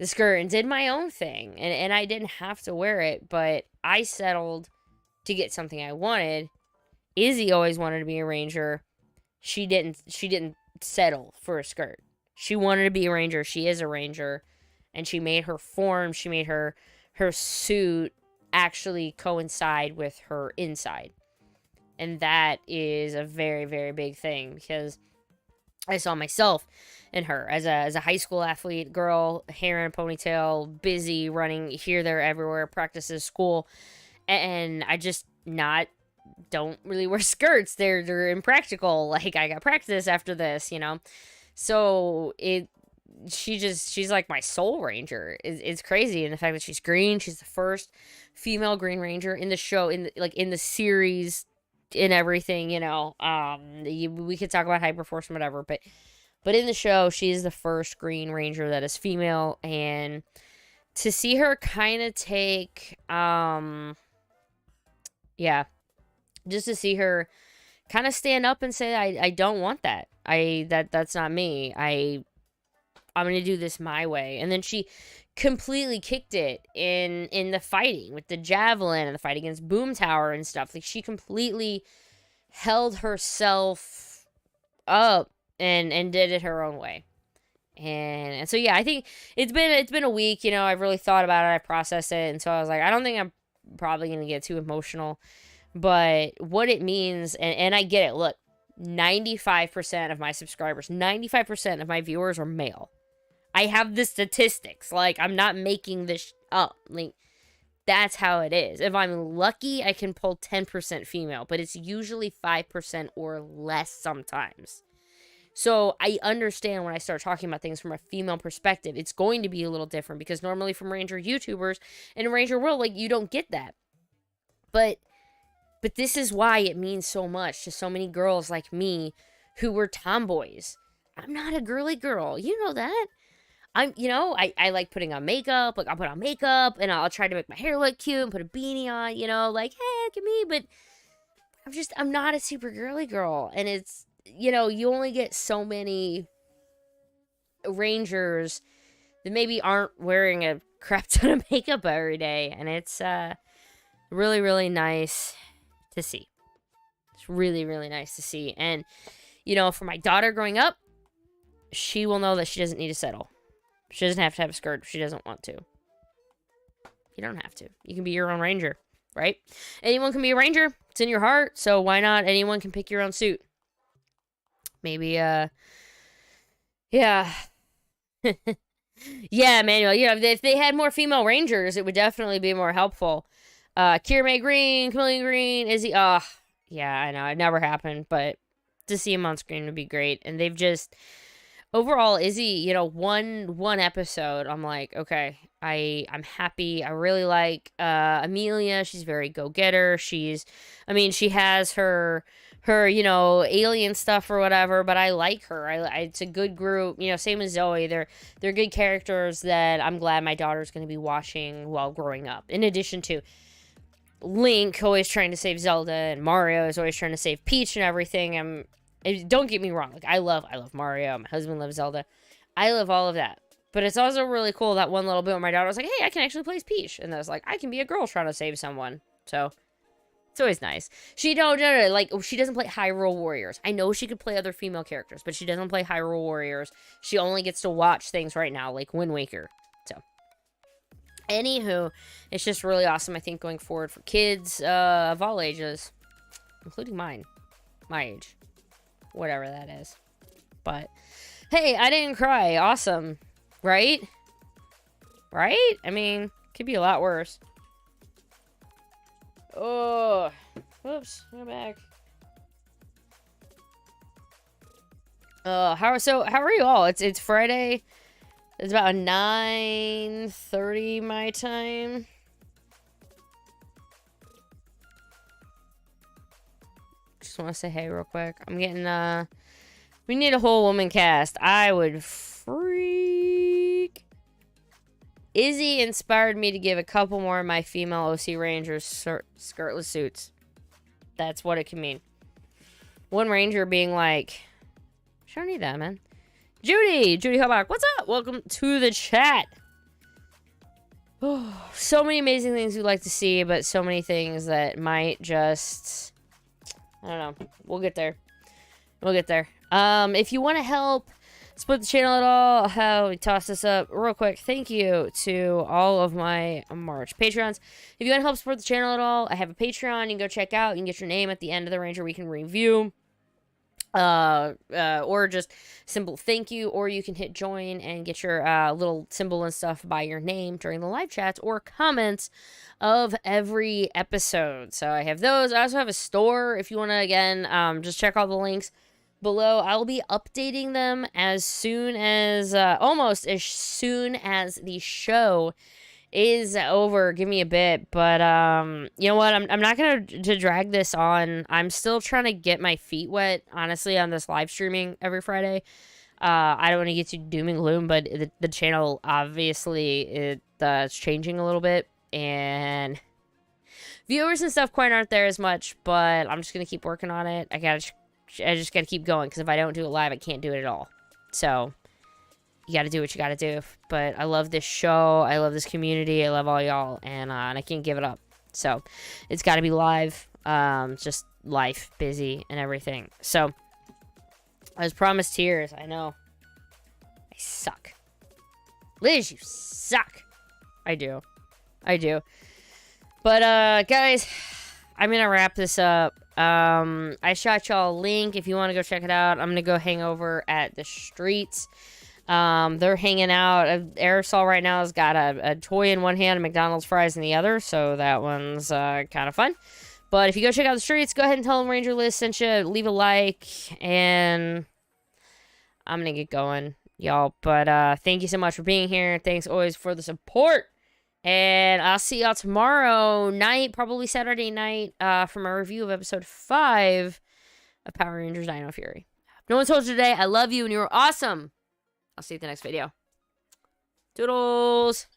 the skirt and did my own thing. And I didn't have to wear it, but I settled to get something I wanted. Izzy always wanted to be a ranger. She didn't settle for a skirt. She wanted to be a ranger. She is a ranger. And she made her form, she made her suit actually coincide with her inside. And that is a very, very big thing, because I saw myself in her as a high school athlete, girl, hair in a ponytail, busy, running here, there, everywhere, practices, school, and I just don't really wear skirts. They're impractical. Like, I got practice after this, So she's like my soul ranger. It's crazy. And the fact that she's green, she's the first female Green Ranger in the show, in the series, in everything, we could talk about Hyperforce and whatever, but in the show, she's the first Green Ranger that is female. And to see her kind of take, just to see her kind of stand up and say, I don't want that. That's not me. I'm going to do this my way. And then she completely kicked it in the fighting with the javelin and the fight against Boom Tower and stuff. Like, she completely held herself up and did it her own way. And so, yeah, I think it's been a week, I've really thought about it. I processed it. And so I was like, I don't think I'm probably going to get too emotional, but what it means, and I get it. Look, 95% of my subscribers, 95% of my viewers are male. I have the statistics. Like, I'm not making this up. Like, that's how it is. If I'm lucky, I can pull 10% female, but it's usually 5% or less sometimes. So I understand when I start talking about things from a female perspective, it's going to be a little different, because normally from Ranger YouTubers in Ranger World, like, you don't get that. But this is why it means so much to so many girls like me who were tomboys. I'm not a girly girl. You know that. I like putting on makeup. Like, I'll put on makeup and I'll try to make my hair look cute and put a beanie on, like, hey, look at me. But I'm not a super girly girl. And it's, you only get so many Rangers that maybe aren't wearing a crap ton of makeup every day. And it's really, really nice to see. It's really, really nice to see. And, for my daughter growing up, she will know that she doesn't need to settle. She doesn't have to have a skirt if she doesn't want to. You don't have to. You can be your own ranger, right? Anyone can be a ranger. It's in your heart, so why not? Anyone can pick your own suit. Maybe, yeah. Yeah, Manuel, if they had more female rangers, it would definitely be more helpful. Kira May Green, Chameleon Green, Izzy, yeah, I know, it never happened, but to see him on screen would be great. And they've just, overall, Izzy, one episode, I'm like, okay, I'm happy. I really like Amelia. She's very go-getter. She has her alien stuff or whatever, but I like her. It's a good group. Same as Zoe. They're good characters that I'm glad my daughter's going to be watching while growing up. In addition to Link always trying to save Zelda, and Mario is always trying to save Peach and everything. Don't get me wrong. Like, I love Mario. My husband loves Zelda. I love all of that. But it's also really cool that one little bit where my daughter was like, hey, I can actually play as Peach. And I was like, I can be a girl trying to save someone. So, It's always nice. She don't like she doesn't play Hyrule Warriors. I know she could play other female characters, but she doesn't play Hyrule Warriors. She only gets to watch things right now, like Wind Waker. So, anywho, it's just really awesome. I think going forward for kids of all ages, including mine, my age, whatever that is. But hey, I didn't cry. Awesome, right? Right? I mean, could be a lot worse. Oh, whoops, go back. How are you all? It's Friday. It's about 9:30 my time. Just want to say hey real quick. I'm getting we need a whole woman cast. I would freak. Izzy inspired me to give a couple more of my female OC Rangers skirtless suits. That's what it can mean. One Ranger being like, I don't need that, man. Judy Hobach, what's up? Welcome to the chat. Oh, so many amazing things we'd like to see, but so many things that might just, I don't know. We'll get there. If you want to help support the channel at all, how we toss this up real quick. Thank you to all of my March Patreons. If you want to help support the channel at all, I have a Patreon you can go check out. You can get your name at the end of the Ranger we can review. Or just simple thank you, or you can hit join and get your little symbol and stuff by your name during the live chats or comments of every episode. So I have those. I also have a store if you want to, again, just check all the links below. I'll be updating them as soon as almost as soon as the show is over. Give me a bit, but you know what, I'm not gonna drag this on. I'm still trying to get my feet wet, honestly, on this live streaming every Friday. I don't want to get too doom and gloom, but the channel, obviously, it's changing a little bit, and viewers and stuff quite aren't there as much, but I'm just gonna keep working on it. I just gotta keep going, because if I don't do it live, I can't do it at all. So you gotta do what you gotta do. But I love this show. I love this community. I love all y'all, and I can't give it up. So it's gotta be live. Just life, busy, and everything. So I was promised tears. I know. I suck. Liz, you suck. I do. But guys, I'm gonna wrap this up. I shot y'all a link if you want to go check it out. I'm gonna go hang over at the streets. They're hanging out. Aerosol right now has got a toy in one hand and McDonald's fries in the other, so that one's kind of fun. But if you go check out the streets, go ahead and tell them Ranger Liz sent you. Leave a like, and I'm gonna get going, y'all. But thank you so much for being here. Thanks always for the support. And I'll see y'all tomorrow night, probably Saturday night, for my review of episode 5 of Power Rangers Dino Fury. No one told you today, I love you and you're awesome. I'll see you at the next video. Toodles!